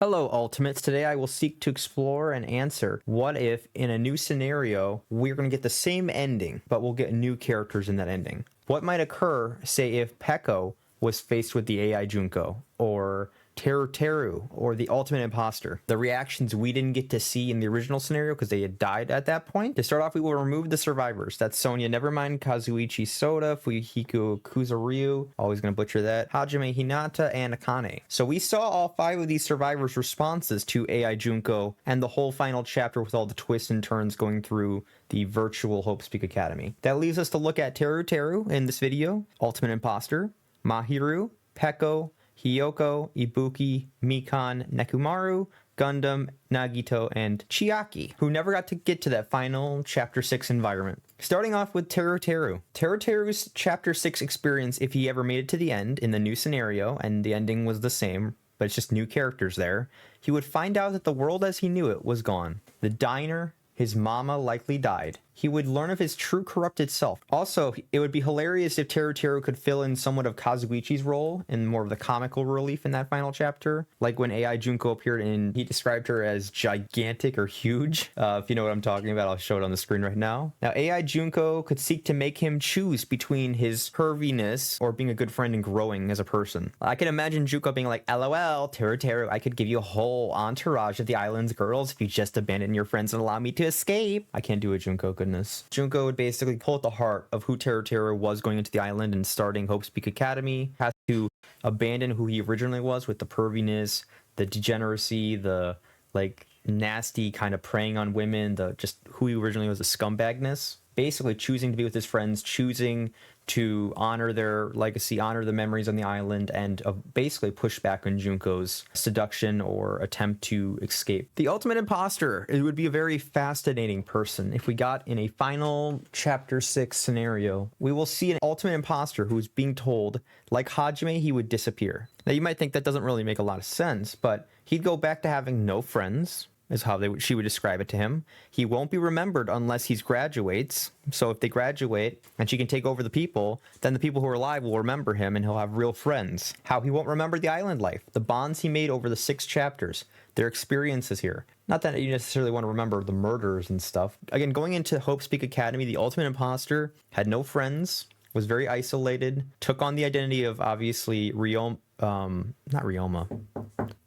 Hello, Ultimates. Today I will seek to explore and answer what if, in a new scenario, we're going to get the same ending, but we'll get new characters in that ending. What might occur, say, if Peko was faced with the AI Junko, or Teruteru, or the Ultimate Imposter? The reactions we didn't get to see in the original scenario because they had died at that point. To start off, we will remove the survivors. That's Sonya Nevermind, Kazuichi Soda, Fuyuhiko Kuzuryu, always gonna butcher that, Hajime Hinata, and Akane. So we saw all 5 of these survivors' responses to AI Junko and the whole final chapter with all the twists and turns going through the virtual Hope Speak Academy. That leaves us to look at Teruteru in this video, Ultimate Imposter, Mahiru, Peko, Hiyoko, Ibuki, Mikan, Nekomaru, Gundham, Nagito, and Chiaki, who never got to get to that final Chapter 6 environment. Starting off with Teruteru. Teruteru's Chapter 6 experience, if he ever made it to the end in the new scenario, and the ending was the same, but it's just new characters there, he would find out that the world as he knew it was gone. The diner, his mama likely died. He would learn of his true corrupted self. Also, it would be hilarious if Teruteru could fill in somewhat of Kazuichi's role and more of the comical relief in that final chapter. Like when AI Junko appeared and he described her as gigantic or huge. If you know what I'm talking about, I'll show it on the screen right now. Now, AI Junko could seek to make him choose between his perviness or being a good friend and growing as a person. I can imagine Junko being like, LOL, Teruteru, I could give you a whole entourage of the island's girls if you just abandon your friends and allow me to escape. I can't do a Junko, goodness. Junko would basically pull at the heart of who Teruteru was going into the island and starting Hope Speak Academy. Has to abandon who he originally was with the perviness, the degeneracy, the like nasty kind of preying on women, the just who he originally was, the scumbagness. Basically choosing to be with his friends, choosing to honor their legacy, honor the memories on the island, and basically push back on Junko's seduction or attempt to escape. The Ultimate Imposter, it would be a very fascinating person. If we got in a final Chapter 6 scenario, we will see an Ultimate Imposter who is being told, like Hajime, he would disappear. Now you might think that doesn't really make a lot of sense, but he'd go back to having no friends, is how she would describe it to him. He won't be remembered unless he graduates. So if they graduate and she can take over the people, then the people who are alive will remember him and he'll have real friends. How he won't remember the island life, the bonds he made over the 6 chapters, their experiences here. Not that you necessarily want to remember the murders and stuff. Again, going into Hope Speak Academy, the Ultimate Imposter had no friends, was very isolated, took on the identity of obviously not Ryoma,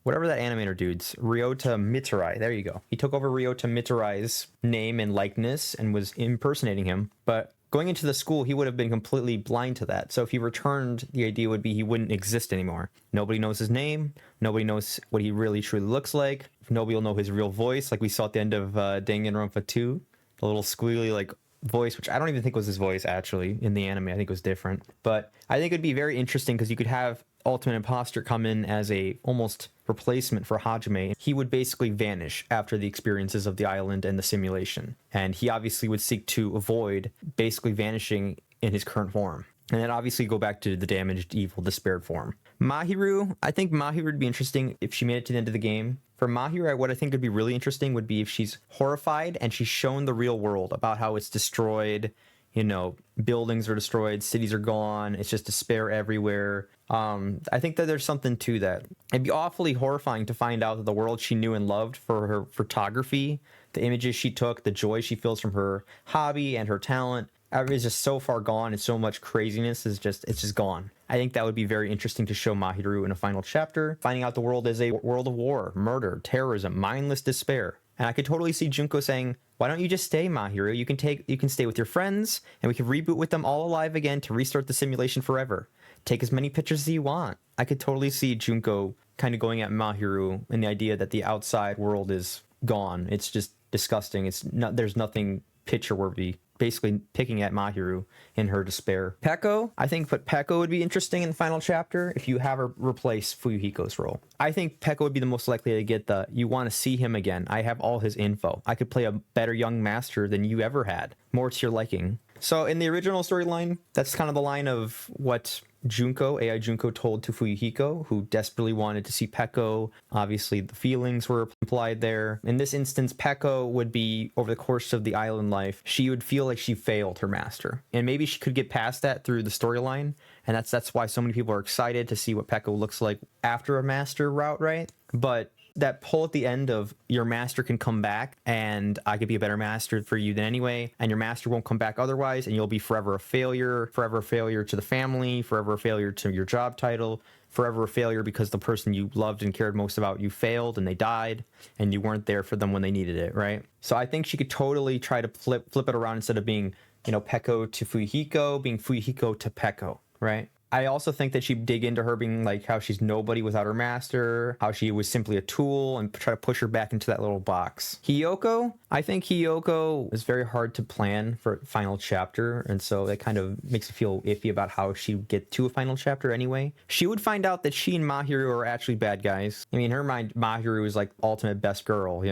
whatever that animator dude's, Ryota Mitarai, there you go. He took over Ryota Mitarai's name and likeness and was impersonating him, but going into the school, he would have been completely blind to that. So if he returned, the idea would be he wouldn't exist anymore. Nobody knows his name, nobody knows what he really truly looks like, nobody will know his real voice, like we saw at the end of Danganronpa 2, the little squealy like voice, which I don't even think was his voice actually in the anime. I think it was different, but I think it'd be very interesting because you could have Ultimate Imposter come in as a almost replacement for Hajime. He would basically vanish after the experiences of the island and the simulation, and he obviously would seek to avoid basically vanishing in his current form, and then obviously go back to the damaged, evil, despaired form. Mahiru, I think Mahiru would be interesting if she made it to the end of the game. For Mahiru, what I think would be really interesting would be if she's horrified and she's shown the real world about how it's destroyed, you know, buildings are destroyed, cities are gone, it's just despair everywhere. I think that there's something to that. It'd be awfully horrifying to find out that the world she knew and loved for her photography, the images she took, the joy she feels from her hobby and her talent, is just so far gone, and so much craziness is just, it's just gone. I think that would be very interesting to show Mahiru in a final chapter, finding out the world is a world of war, murder, terrorism, mindless despair. And I could totally see Junko saying, why don't you just stay, Mahiru? You can stay with your friends, and we can reboot with them all alive again to restart the simulation forever. Take as many pictures as you want. I could totally see Junko kind of going at Mahiru and the idea that the outside world is gone. It's just disgusting. There's nothing picture worthy. Basically picking at Mahiru in her despair. Peko, I think Peko would be interesting in the final chapter if you have her replace Fuyuhiko's role. I think Peko would be the most likely to get the, you want to see him again. I have all his info. I could play a better young master than you ever had. More to your liking. So in the original storyline, that's kind of the line of what AI Junko told to Fuyuhiko, who desperately wanted to see Peko. Obviously, the feelings were implied there. In this instance, Peko would be, over the course of the island life, she would feel like she failed her master. And maybe she could get past that through the storyline, and that's why so many people are excited to see what Peko looks like after a master route, right? But that pull at the end of your master can come back and I could be a better master for you than anyway, and your master won't come back otherwise, and you'll be forever a failure to the family, forever a failure to your job title, forever a failure because the person you loved and cared most about you failed and they died and you weren't there for them when they needed it, right? So I think she could totally try to flip it around instead of being, Peko to Fuyuhiko, being Fuyuhiko to Peko, right? I also think that she'd dig into her being like how she's nobody without her master, how she was simply a tool, and try to push her back into that little box. Hiyoko, I think Hiyoko is very hard to plan for final chapter, and so that kind of makes me feel iffy about how she would get to a final chapter anyway. She would find out that she and Mahiru are actually bad guys. I mean, in her mind, Mahiru is like ultimate best girl,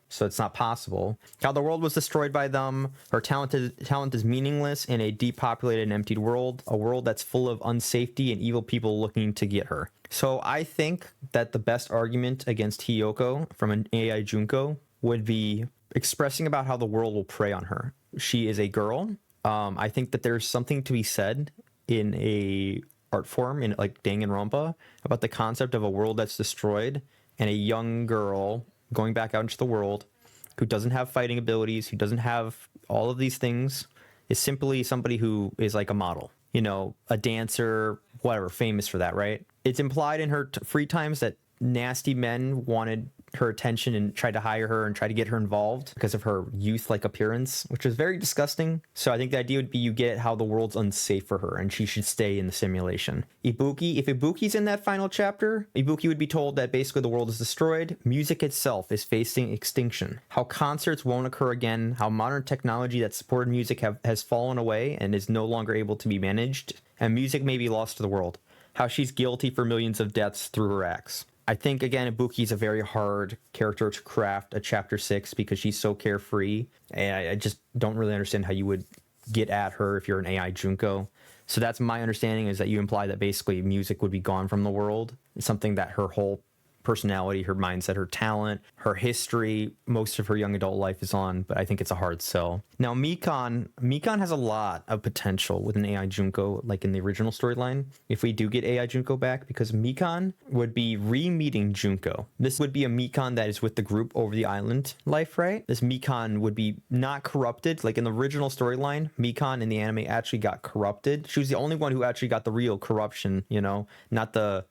so it's not possible. How the world was destroyed by them, her talent is meaningless in a depopulated and emptied world, a world that's full of unsafety and evil people looking to get her. So I think that the best argument against Hiyoko from an AI Junko would be expressing about how the world will prey on her. She is a girl. I think that there's something to be said in a art form in like Danganronpa about the concept of a world that's destroyed and a young girl going back out into the world who doesn't have fighting abilities, who doesn't have all of these things, is simply somebody who is like a model, a dancer, whatever, famous for that, right? It's implied in her free times that nasty men wanted her attention and tried to hire her and try to get her involved because of her youth-like appearance, which was very disgusting. So I think the idea would be you get how the world's unsafe for her and she should stay in the simulation. Ibuki, if Ibuki's in that final chapter, Ibuki would be told that basically the world is destroyed, music itself is facing extinction, how concerts won't occur again, how modern technology that supported music has fallen away and is no longer able to be managed, and music may be lost to the world, how she's guilty for millions of deaths through her acts. I think, again, Ibuki is a very hard character to craft a chapter 6 because she's so carefree. And I just don't really understand how you would get at her if you're an AI Junko. So that's my understanding, is that you imply that basically music would be gone from the world. It's something that her whole personality, her mindset, her talent, her history, most of her young adult life is on, but I think it's a hard sell. Now, Mikan has a lot of potential with an AI Junko, like in the original storyline, if we do get AI Junko back, because Mikan would be re-meeting Junko. This would be a Mikan that is with the group over the island life, right? This Mikan would be not corrupted. Like in the original storyline, Mikan in the anime actually got corrupted. She was the only one who actually got the real corruption, not the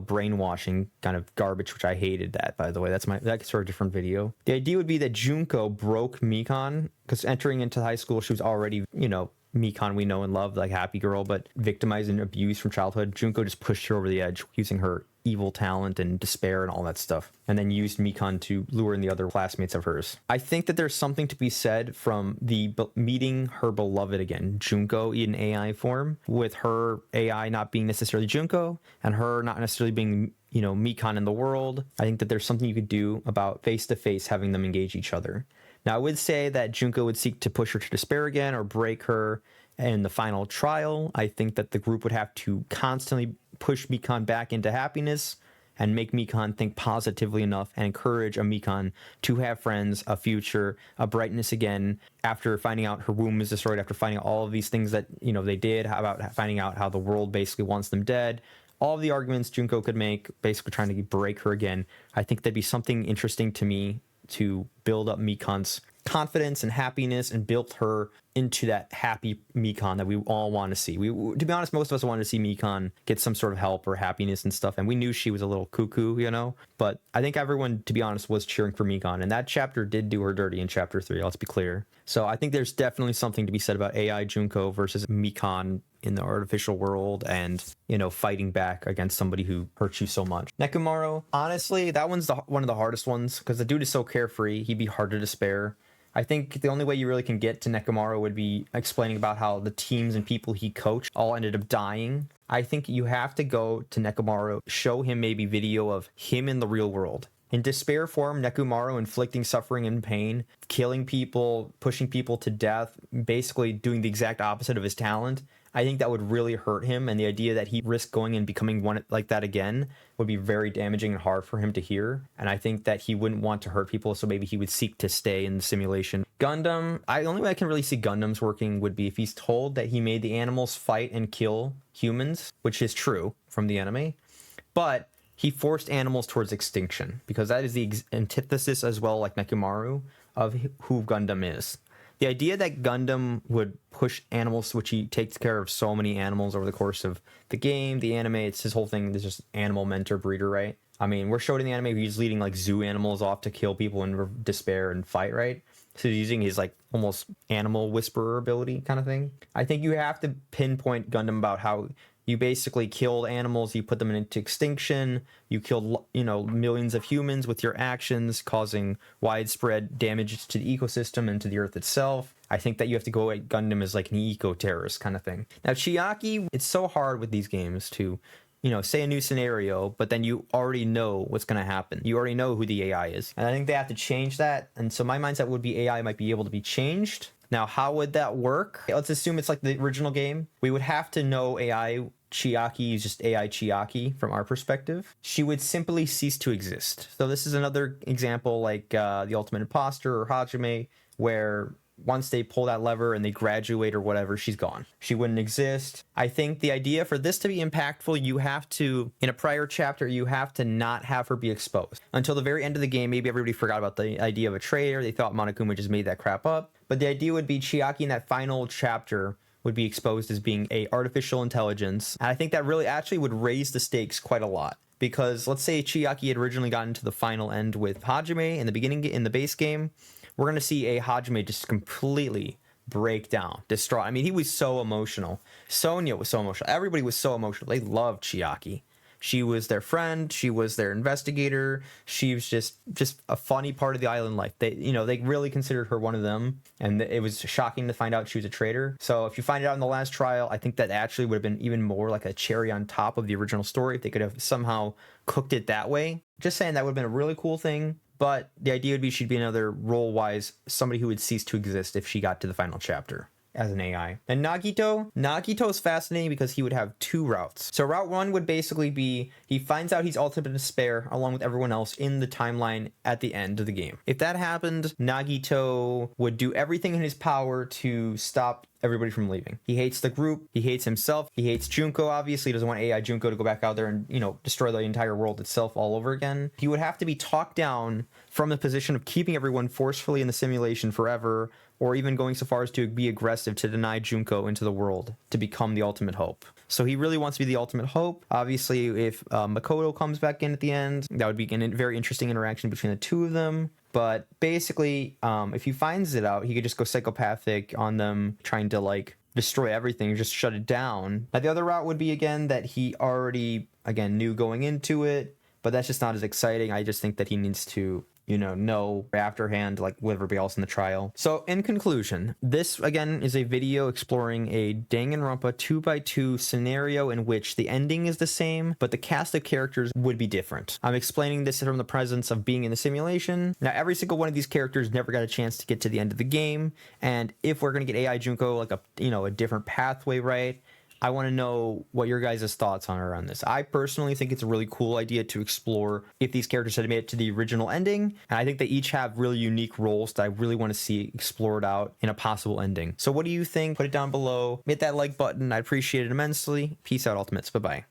brainwashing kind of garbage, which I hated that, by the way. That's for a different video. The idea would be that Junko broke Mikan, because entering into high school, she was already, Mikan we know and love, like happy girl, but victimized and abused from childhood. Junko just pushed her over the edge using her evil talent and despair and all that stuff, and then used Mikan to lure in the other classmates of hers. I think that there's something to be said from the meeting her beloved again, Junko in AI form, with her AI not being necessarily Junko and her not necessarily being Mikan in the world. I think that there's something you could do about face-to-face having them engage each other. Now, I would say that Junko would seek to push her to despair again or break her in the final trial. I think that the group would have to constantly push Mikan back into happiness and make Mikan think positively enough and encourage a Mikan to have friends, a future, a brightness again, after finding out her womb is destroyed, after finding out all of these things that, they did, about finding out how the world basically wants them dead. All of the arguments Junko could make, basically trying to break her again. I think that'd be something interesting to me to build up Mikan's confidence and happiness and built her into that happy Mikan that we all want to see. To be honest, most of us wanted to see Mikan get some sort of help or happiness and stuff, and we knew she was a little cuckoo, but I think everyone, to be honest, was cheering for Mikan, and that chapter did do her dirty in chapter 3, let's be clear. So I think there's definitely something to be said about AI Junko versus Mikan in the artificial world and, fighting back against somebody who hurts you so much. Nekomaru, honestly, that one's one of the hardest ones because the dude is so carefree, he'd be hard to despair. I think the only way you really can get to Nekomaru would be explaining about how the teams and people he coached all ended up dying. I think you have to go to Nekomaru, show him maybe video of him in the real world. In despair form, Nekomaru inflicting suffering and pain, killing people, pushing people to death, basically doing the exact opposite of his talent. I think that would really hurt him, and the idea that he risked going and becoming one like that again would be very damaging and hard for him to hear. And I think that he wouldn't want to hurt people, so maybe he would seek to stay in the simulation. Gundham, the only way I can really see Gundham's working would be if he's told that he made the animals fight and kill humans, which is true from the anime. But he forced animals towards extinction, because that is the antithesis as well, like Nekomaru, of who Gundham is. The idea that Gundham would push animals, which he takes care of so many animals over the course of the game, the anime, it's his whole thing. There's just animal mentor breeder, right? I mean, we're showed in the anime he's leading like zoo animals off to kill people in despair and fight, right? So he's using his like almost animal whisperer ability kind of thing. I think you have to pinpoint Gundham about how you basically killed animals, you put them into extinction, you killed, you know, millions of humans with your actions, causing widespread damage to the ecosystem and to the earth itself. I think that you have to go at Gundham as like an eco-terrorist kind of thing. Now, Chiaki, it's so hard with these games to, you know, say a new scenario, but then you already know what's going to happen. You already know who the AI is. And I think they have to change that. And so my mindset would be AI might be able to be changed. Now, how would that work? Let's assume it's like the original game. We would have to know AI Chiaki is just AI Chiaki from our perspective. She would simply cease to exist. So this is another example like the Ultimate Imposter or Hajime, where once they pull that lever and they graduate or whatever, she's gone. She wouldn't exist. I think the idea for this to be impactful, you have to, in a prior chapter, you have to not have her be exposed. Until the very end of the game, maybe everybody forgot about the idea of a traitor. They thought Monokuma just made that crap up. But the idea would be Chiaki in that final chapter would be exposed as being a artificial intelligence. And I think that really actually would raise the stakes quite a lot. Because let's say Chiaki had originally gotten to the final end with Hajime in the beginning, in the base game, we're going to see a Hajime just completely break down, distraught. I mean, he was so emotional. Sonya was so emotional. Everybody was so emotional. They loved Chiaki. She was their friend. She was their investigator. She was just a funny part of the island life. They, you know, they really considered her one of them, and it was shocking to find out she was a traitor. So if you find it out in the last trial, I think that actually would have been even more like a cherry on top of the original story if they could have somehow cooked it that way. Just saying, that would have been a really cool thing. But the idea would be she'd be another role-wise somebody who would cease to exist if she got to the final chapter as an AI. And Nagito is fascinating because he would have two routes. So route one would basically be he finds out he's ultimate despair along with everyone else in the timeline at the end of the game. If that happened, Nagito would do everything in his power to stop everybody from leaving. He hates the group. He hates himself. He hates Junko, obviously. He doesn't want AI Junko to go back out there and, you know, destroy the entire world itself all over again. He would have to be talked down from the position of keeping everyone forcefully in the simulation forever, or even going so far as to be aggressive to deny Junko into the world to become the ultimate hope. So he really wants to be the ultimate hope. Obviously, if Makoto comes back in at the end, that would be a very interesting interaction between the two of them. But basically, if he finds it out, he could just go psychopathic on them, trying to like destroy everything, just shut it down. Now, the other route would be, again, that he already, again, knew going into it, but that's just not as exciting. I just think that he needs to, you know afterhand, like with everybody else in the trial. So in conclusion, this again is a video exploring a Danganronpa 2x2 scenario in which the ending is the same, but the cast of characters would be different. I'm explaining this from the presence of being in the simulation. Now, every single one of these characters never got a chance to get to the end of the game, and if we're going to get AI Junko like a different pathway, right? I want to know what your guys' thoughts are on this. I personally think it's a really cool idea to explore if these characters had made it to the original ending. And I think they each have really unique roles that I really want to see explored out in a possible ending. So what do you think? Put it down below. Hit that like button. I'd appreciate it immensely. Peace out, Ultimates. Bye-bye.